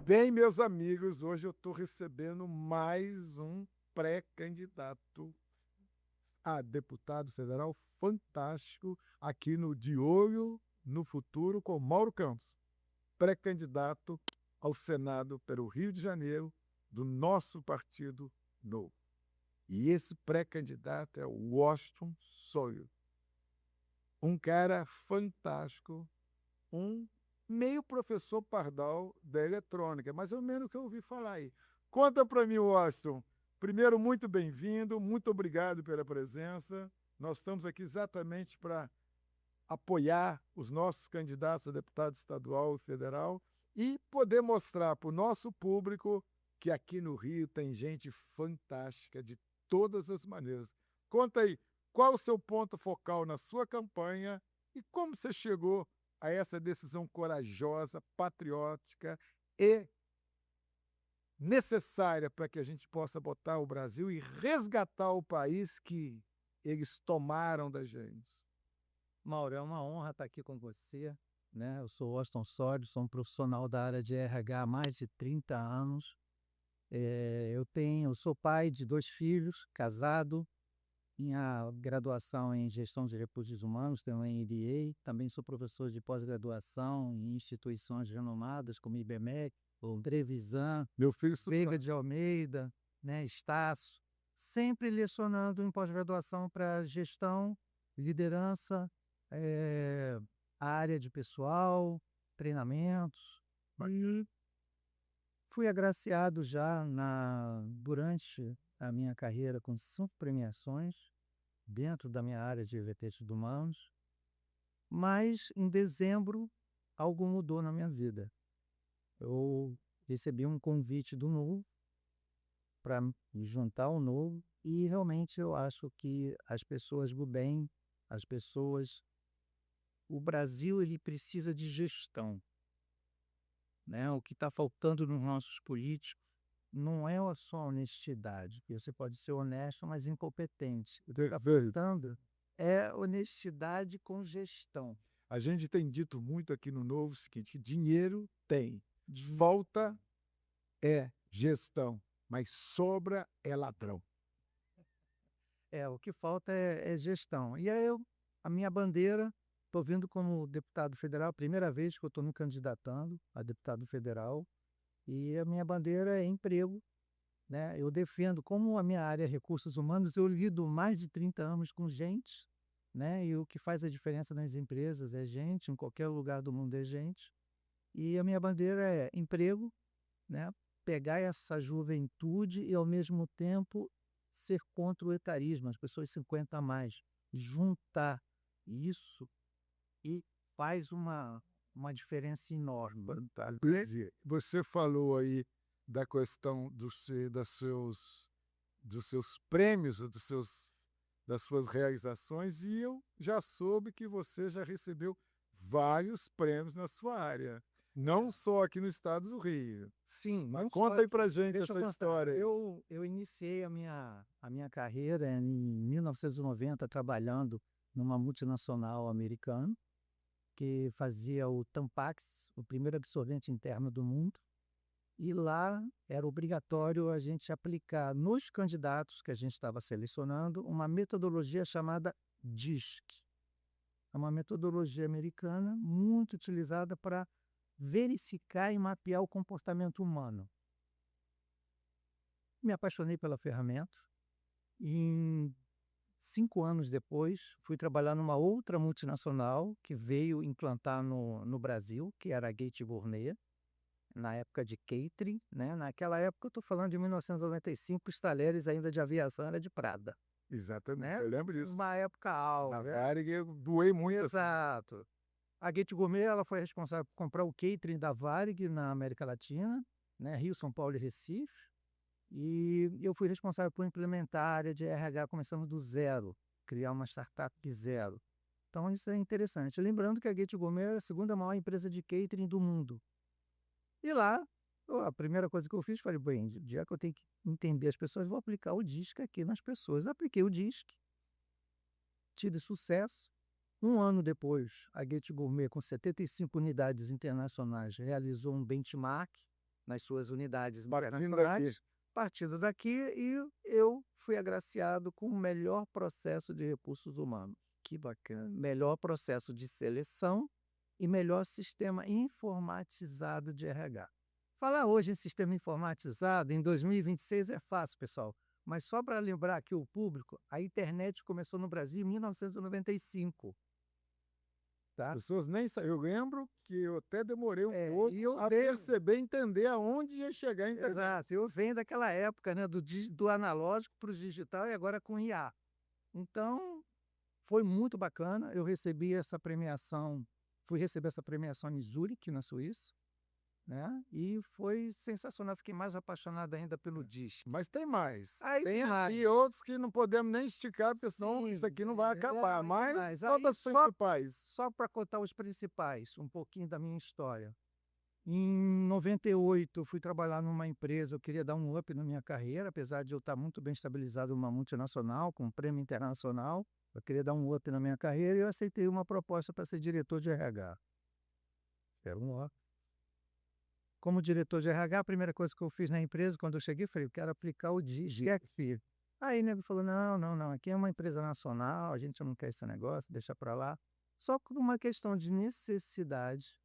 Bem, meus amigos, hoje eu estou recebendo mais um pré-candidato a deputado federal fantástico aqui no De Olho no Futuro com Mauro Campos, pré-candidato ao Senado pelo Rio de Janeiro do nosso Partido Novo. E esse pré-candidato é o Washington Sawyer, um cara fantástico, um meio professor pardal da eletrônica, mais ou menos o que eu ouvi falar aí. Conta para mim, Washington. Primeiro, muito bem-vindo, muito obrigado pela presença. Nós estamos aqui exatamente para apoiar os nossos candidatos a deputado estadual e federal e poder mostrar para o nosso público que aqui no Rio tem gente fantástica de todas as maneiras. Conta aí, qual o seu ponto focal na sua campanha e como você chegou a essa decisão corajosa, patriótica e necessária para que a gente possa botar o Brasil e resgatar o país que eles tomaram da gente. Mauro, é uma honra estar aqui com você, né? Eu sou Washington Sório, sou um profissional da área de RH há mais de 30 anos. Eu sou pai de 2 filhos, casado, minha graduação em Gestão de Recursos Humanos, tenho um MBA, também sou professor de pós-graduação em instituições renomadas como IBMEC, ou Trevisan, Meu filho Veiga de Almeida, né, Estácio, sempre lecionando em pós-graduação para gestão, liderança, eh, área de pessoal, treinamentos. E fui agraciado já durante a minha carreira com 5 premiações dentro da minha área de recursos humanos, mas em dezembro algo mudou na minha vida. Eu recebi um convite do Novo para me juntar ao Novo e realmente eu acho que as pessoas do bem, as pessoas, o Brasil ele precisa de gestão, né? O que está faltando nos nossos políticos não é só honestidade, porque você pode ser honesto, mas incompetente. O que está Perfeito. faltando é honestidade com gestão. A gente tem dito muito aqui no Novo o seguinte, que dinheiro tem, falta é gestão, mas sobra é ladrão. O que falta é gestão. E aí a minha bandeira, estou vindo como deputado federal, primeira vez que eu estou me candidatando a deputado federal, e a minha bandeira é emprego, né? Eu defendo, como a minha área é recursos humanos, eu lido mais de 30 anos com gente, né? E o que faz a diferença nas empresas é gente, em qualquer lugar do mundo é gente. E a minha bandeira é emprego, né? Pegar essa juventude e, ao mesmo tempo, ser contra o etarismo, as pessoas 50 a mais. Juntar isso e faz uma diferença enorme. Fantástico. Você falou aí da questão dos seus prêmios, das suas realizações, e eu já soube que você já recebeu vários prêmios na sua área, não só aqui no estado do Rio. Sim, Mas não conta só. aí pra gente Deixa eu essa contar. história aí. Eu iniciei a minha carreira em 1990 trabalhando numa multinacional americana que fazia o Tampax, o primeiro absorvente interno do mundo. E lá era obrigatório a gente aplicar nos candidatos que a gente estava selecionando uma metodologia chamada DISC. É uma metodologia americana muito utilizada para verificar e mapear o comportamento humano. Me apaixonei pela ferramenta e 5 anos depois fui trabalhar numa outra multinacional que veio implantar no Brasil, que era a Gate Gourmet, na época de catering, né? Naquela época eu estou falando de 1995, os talheres ainda de aviação era de prata, Exatamente, né? eu lembro disso. Uma época Na alta, né? Varig eu doei muito assim. Exato. A Gate Gourmet ela foi responsável por comprar o catering da Varig na América Latina, né? Rio, São Paulo e Recife. E eu fui responsável por implementar a área de RH começando do zero, criar uma startup de zero. Então isso é interessante. Lembrando que a Gate Gourmet é a segunda maior empresa de catering do mundo. E lá, a primeira coisa que eu fiz, falei, bem, já que eu tenho que entender as pessoas, vou aplicar o DISC aqui nas pessoas. Apliquei o DISC, tive sucesso. 1 ano depois, a Gate Gourmet, com 75 unidades internacionais, realizou um benchmark nas suas unidades Partindo internacionais, partindo daqui, e eu fui agraciado com o melhor processo de recursos humanos. Que bacana. Melhor processo de seleção e melhor sistema informatizado de RH. Falar hoje em sistema informatizado, em 2026, é fácil, pessoal. Mas só para lembrar aqui o público, a internet começou no Brasil em 1995. As Tá? pessoas nem eu lembro que eu até demorei um E pouco eu a vejo. perceber, entender aonde ia chegar a internet. Exato, eu venho daquela época, né, do analógico para o digital e agora com IA. Então, foi muito bacana. Eu recebi essa premiação, fui receber essa premiação em Zurique, na Suíça, né? E foi sensacional. Fiquei mais apaixonado ainda pelo DISC. Mas tem mais. Aí Tem mais. aqui outros que não podemos nem esticar, porque senão Sim, isso aqui não vai acabar. tem Mas mais. todas Aí as principais. Só para contar os principais, um pouquinho da minha história. Em 98, eu fui trabalhar numa empresa, eu queria dar um up na minha carreira, apesar de eu estar muito bem estabilizado numa multinacional, com um prêmio internacional. Eu queria dar um up na minha carreira e eu aceitei uma proposta para ser diretor de RH. Era um up. Como diretor de RH, a primeira coisa que eu fiz na empresa, quando eu cheguei, falei, eu quero aplicar o DIGEP. Aí o nego falou, não, aqui é uma empresa nacional, a gente não quer esse negócio, deixa para lá. Só por uma questão de necessidade,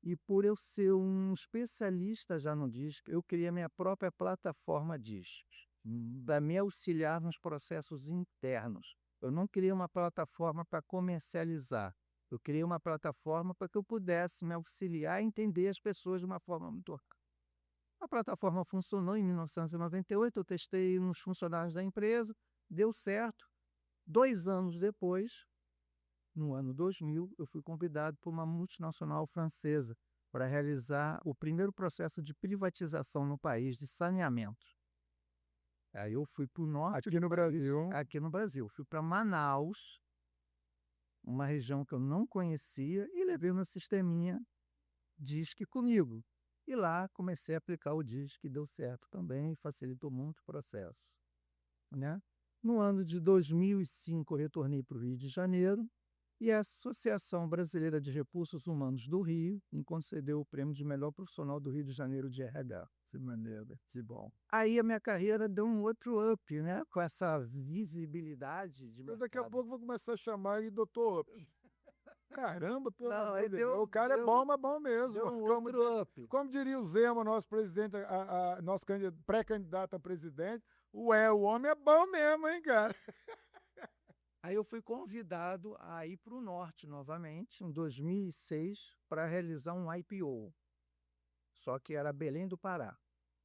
e por eu ser um especialista já no DISC, eu criei a minha própria plataforma DISC, para me auxiliar nos processos internos. Eu não criei uma plataforma para comercializar. Eu criei uma plataforma para que eu pudesse me auxiliar e entender as pessoas de uma forma muito orgânica. A plataforma funcionou em 1998, eu testei nos funcionários da empresa, deu certo. 2 anos depois, no ano 2000, eu fui convidado por uma multinacional francesa para realizar o primeiro processo de privatização no país de saneamento. Aí eu fui para o norte. Aqui no Brasil. Aqui no Brasil. Fui para Manaus, uma região que eu não conhecia, e levei meu sisteminha DISC comigo. E lá comecei a aplicar o DISC, que deu certo também, facilitou muito o processo. Né? No ano de 2005, eu retornei para o Rio de Janeiro, e a Associação Brasileira de Recursos Humanos do Rio me concedeu o prêmio de melhor profissional do Rio de Janeiro de RH. Que maneiro, que bom. Aí a minha carreira deu um outro up, né? Com essa visibilidade de Eu mercado. daqui a pouco vou começar a chamar ele doutor Up. Caramba, pelo Não, amor aí de Deus. O cara é bom, mas bom mesmo. Deu um Como, outro up. como diria o Zema, nosso presidente, nosso pré-candidato a presidente, o homem é bom mesmo, hein, cara? Aí eu fui convidado a ir para o norte novamente, em 2006, para realizar um IPO. Só que era Belém do Pará.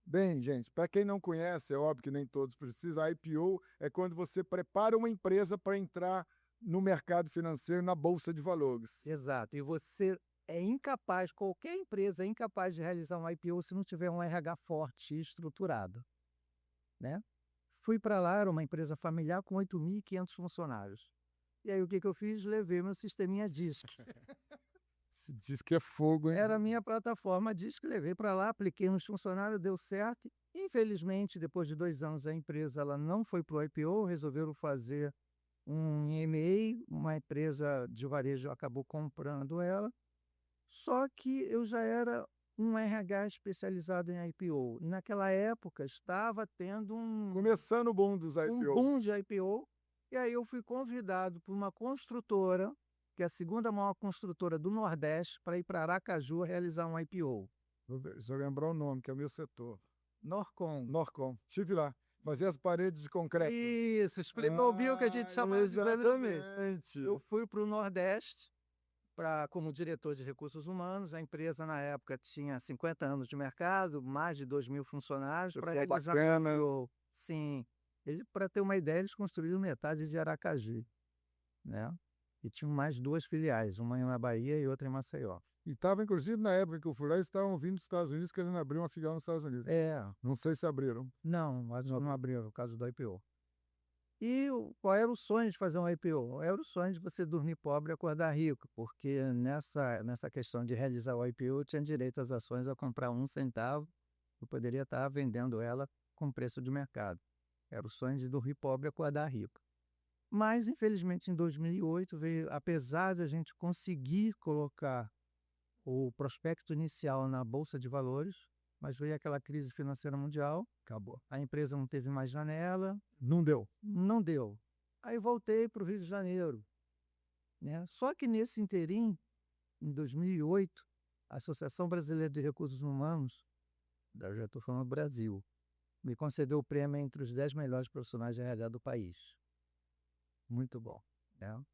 Bem, gente, para quem não conhece, é óbvio que nem todos precisam, a IPO é quando você prepara uma empresa para entrar no mercado financeiro, na Bolsa de Valores. Exato. E você é incapaz, qualquer empresa é incapaz de realizar um IPO se não tiver um RH forte e estruturado. Né? Fui para lá, era uma empresa familiar com 8.500 funcionários. E aí o que eu fiz? Levei meu sisteminha DISC. Se diz que é fogo, hein? Era a minha plataforma DISC, levei para lá, apliquei nos funcionários, deu certo. Infelizmente, depois de 2 anos, a empresa ela não foi para o IPO, resolveram fazer um M&A, uma empresa de varejo acabou comprando ela. Só que eu já era um RH especializado em IPO. E naquela época estava tendo Começando o boom dos IPOs. um boom de IPO. E aí eu fui convidado por uma construtora, que é a segunda maior construtora do Nordeste, para ir para Aracaju realizar um IPO. Se eu lembrar o nome, que é o meu setor. Norcom. Norcom. Estive lá. Fazer as paredes de concreto. Isso, ouviu o que a gente chama de exatamente. Eu fui para o Nordeste como diretor de recursos humanos. A empresa, na época, tinha 50 anos de mercado, mais de 2.000 funcionários. Para realizar bacana. Sim. Para ter uma ideia, eles construíram metade de Aracaju. Né? E tinham mais 2 filiais, uma na Bahia e outra em Maceió. E estava, inclusive, na época que eu fui lá, eles estavam vindo dos Estados Unidos querendo abrir uma filial nos Estados Unidos. Não sei se abriram. Não, mas não abriram, no caso do IPO. E qual era o sonho de fazer um IPO? Era o sonho de você dormir pobre e acordar rico, porque nessa questão de realizar o IPO, eu tinha direito às ações a comprar 1 centavo, eu poderia estar vendendo ela com preço de mercado. Era o sonho de dormir pobre e acordar rico. Mas, infelizmente, em 2008, apesar de a gente conseguir colocar o prospecto inicial na Bolsa de Valores, mas veio aquela crise financeira mundial, Acabou. a empresa não teve mais janela, Não deu. não deu. Aí voltei para o Rio de Janeiro, né? Só que nesse interim, em 2008, a Associação Brasileira de Recursos Humanos, eu já estou falando Brasil, me concedeu o prêmio entre os 10 melhores profissionais de RH do país. Muito bom, né?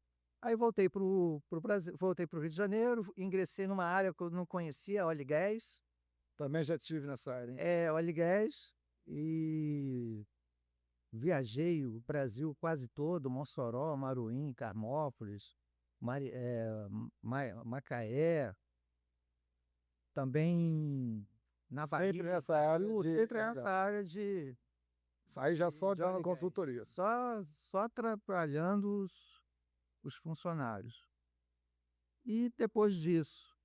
Aí voltei para o Brasil, voltei para o Rio de Janeiro, ingressei numa área que eu não conhecia, óleo e gás. Também já tive nessa área, hein? Óleo e gás, e viajei o Brasil quase todo, Mossoró, Maruim, Carmópolis, Macaé, também na Sempre Bahia, nessa área sempre nessa área de Saí já só de óleo dando e gás. consultoria. Só atrapalhando os funcionários. E depois disso,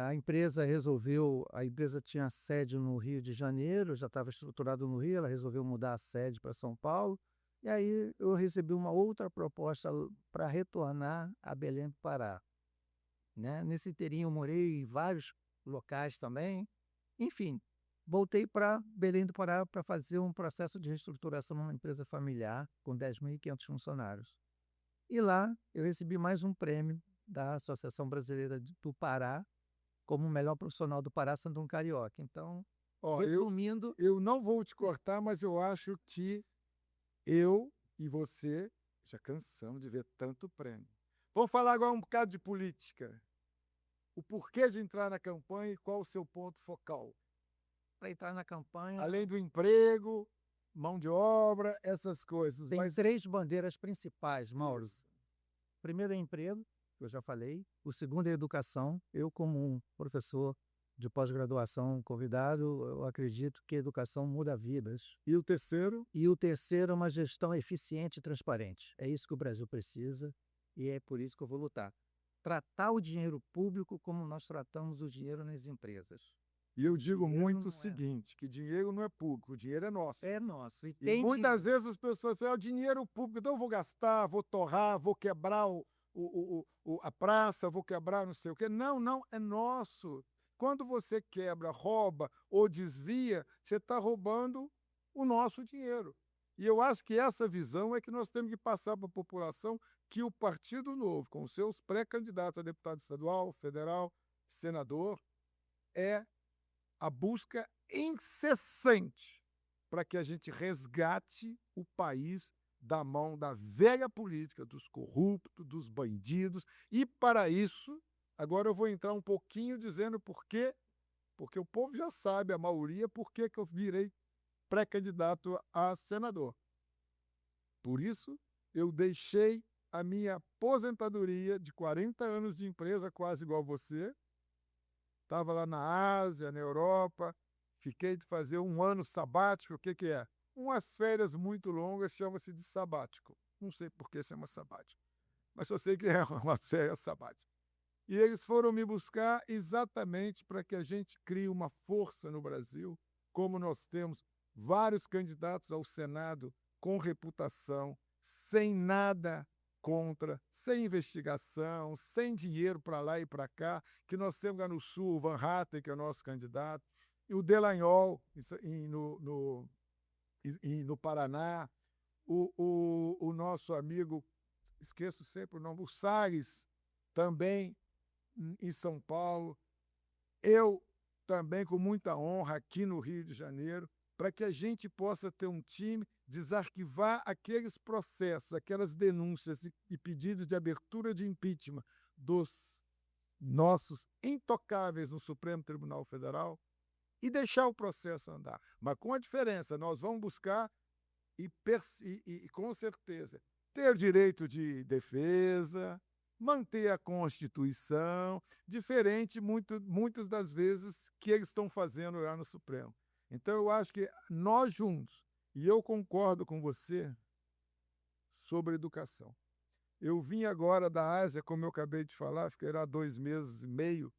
a empresa tinha sede no Rio de Janeiro, já estava estruturado no Rio, ela resolveu mudar a sede para São Paulo, e aí eu recebi uma outra proposta para retornar a Belém do Pará, né? Nesse inteirinho eu morei em vários locais também. Enfim, voltei para Belém do Pará para fazer um processo de reestruturação numa empresa familiar com 10.500 funcionários. E lá eu recebi mais um prêmio da Associação Brasileira do Pará, como o melhor profissional do Pará, sendo um carioca. Então, Ó, resumindo, eu não vou te cortar, mas eu acho que eu e você já cansamos de ver tanto prêmio. Vamos falar agora um bocado de política. O porquê de entrar na campanha e qual o seu ponto focal? para entrar na campanha, Além do emprego, mão de obra, essas coisas. tem Mas 3 bandeiras principais, Mauro. isso. Primeiro é emprego, que eu já falei. O segundo é educação. Eu, como um professor de pós-graduação convidado, eu acredito que a educação muda vidas. E o terceiro? E o terceiro é uma gestão eficiente e transparente. É isso que o Brasil precisa e é por isso que eu vou lutar. Tratar o dinheiro público como nós tratamos o dinheiro nas empresas. E eu digo Dinheiro muito não o é. seguinte, que dinheiro não é público, o dinheiro é nosso. É nosso. E E tem muitas vezes as pessoas falam, é o dinheiro público, então eu vou gastar, vou torrar, vou quebrar a praça, vou quebrar não sei o quê. Não, não, é nosso. Quando você quebra, rouba ou desvia, você está roubando o nosso dinheiro. E eu acho que essa visão é que nós temos que passar para a população, que o Partido Novo, com seus pré-candidatos a deputado estadual, federal, senador, é a busca incessante para que a gente resgate o país da mão da velha política, dos corruptos, dos bandidos. E para isso, agora eu vou entrar um pouquinho dizendo por quê, porque o povo já sabe, a maioria, por que eu virei pré-candidato a senador. Por isso, eu deixei a minha aposentadoria de 40 anos de empresa, quase igual você. Estava lá na Ásia, na Europa, fiquei de fazer um ano sabático. O que, que é? Umas férias muito longas, chama-se de sabático. Não sei por que chama sabático, mas só sei que é uma férias sabática. E eles foram me buscar exatamente para que a gente crie uma força no Brasil, como nós temos vários candidatos ao Senado com reputação, sem nada contra, sem investigação, sem dinheiro para lá e para cá, que nós temos lá no Sul, o Van Hatten, que é o nosso candidato, e o Delanhol, no Paraná, o nosso amigo, esqueço sempre o nome, o Salles, também em São Paulo, eu também com muita honra aqui no Rio de Janeiro, para que a gente possa ter um time, desarquivar aqueles processos, aquelas denúncias e pedidos de abertura de impeachment dos nossos intocáveis no Supremo Tribunal Federal e deixar o processo andar. Mas com a diferença, nós vamos buscar e com certeza, ter direito de defesa, manter a Constituição, diferente muitas das vezes que eles estão fazendo lá no Supremo. Então, eu acho que nós juntos, e eu concordo com você sobre educação. Eu vim agora da Ásia, como eu acabei de falar, fiquei lá 2 meses e meio,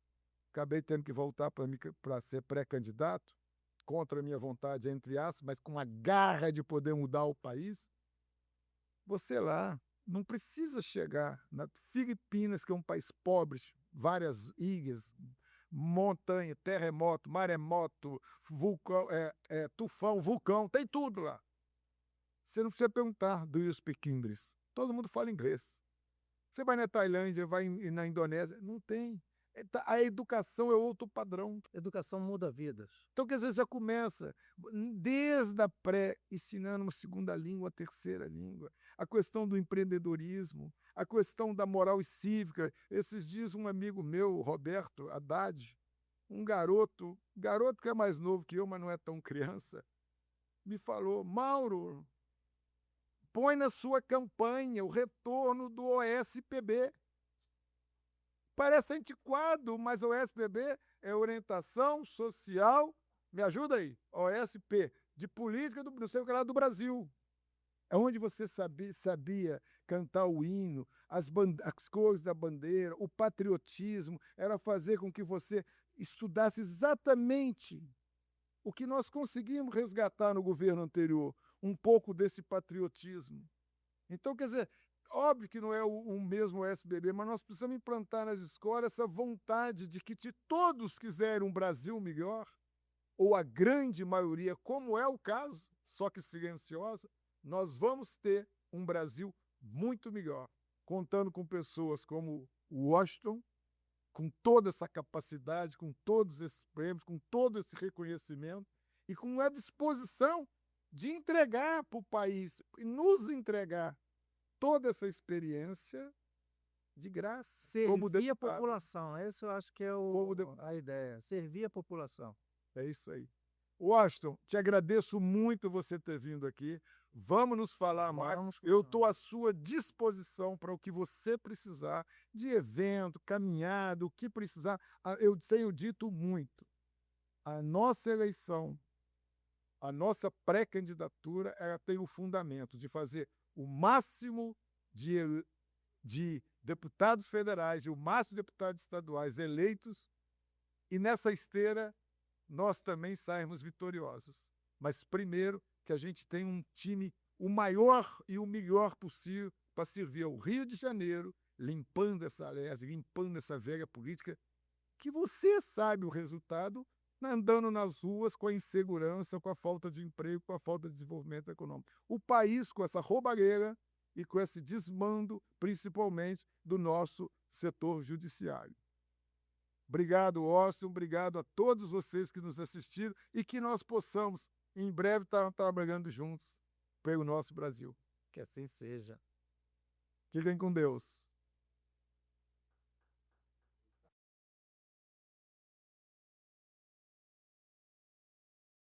acabei tendo que voltar para ser pré-candidato, contra a minha vontade, entre aspas, mas com a garra de poder mudar o país. Você lá não precisa chegar na Filipinas, que é um país pobre, várias ilhas, montanha, terremoto, maremoto, vulcão, tufão, vulcão, tem tudo lá. Você não precisa perguntar, do you speak English? Todo mundo fala inglês. Você vai na Tailândia, vai na Indonésia, não tem. A educação é outro padrão. Educação muda vidas. Então, quer dizer, já começa desde a pré, ensinando uma segunda língua, uma terceira língua, a questão do empreendedorismo, a questão da moral e cívica. Esses dias, um amigo meu, Roberto Haddad, um garoto que é mais novo que eu, mas não é tão criança, me falou: Mauro, põe na sua campanha o retorno do OSPB. Parece antiquado, mas o OSPB é orientação social, me ajuda aí, OSP, de política do, não sei o que lá, do Brasil. É onde você sabia cantar o hino, as cores da bandeira, o patriotismo, era fazer com que você estudasse exatamente o que nós conseguimos resgatar no governo anterior, um pouco desse patriotismo. Então, quer dizer, óbvio que não é o mesmo SBB, mas nós precisamos implantar nas escolas essa vontade de que se todos quiserem um Brasil melhor, ou a grande maioria, como é o caso, só que silenciosa, nós vamos ter um Brasil muito melhor, contando com pessoas como o Washington, com toda essa capacidade, com todos esses prêmios, com todo esse reconhecimento e com a disposição de entregar para o país e nos entregar toda essa experiência de graça. Servir a população, esse eu acho que é a ideia, servir a população. É isso aí. Washington, te agradeço muito você ter vindo aqui. Vamos nos falar mais. Eu estou à sua disposição para o que você precisar, de evento, caminhada, o que precisar. Eu tenho dito muito. A nossa eleição, a nossa pré-candidatura, ela tem o fundamento de fazer o máximo de deputados federais e o máximo de deputados estaduais eleitos, e nessa esteira nós também sairmos vitoriosos. Mas primeiro que a gente tenha um time o maior e o melhor possível para servir ao Rio de Janeiro, limpando essa velha política, que você sabe o resultado andando nas ruas com a insegurança, com a falta de emprego, com a falta de desenvolvimento econômico. O país com essa roubalheira e com esse desmando, principalmente, do nosso setor judiciário. Obrigado, Austin, obrigado a todos vocês que nos assistiram e que nós possamos, em breve, estar trabalhando juntos pelo nosso Brasil. Que assim seja. Fiquem com Deus.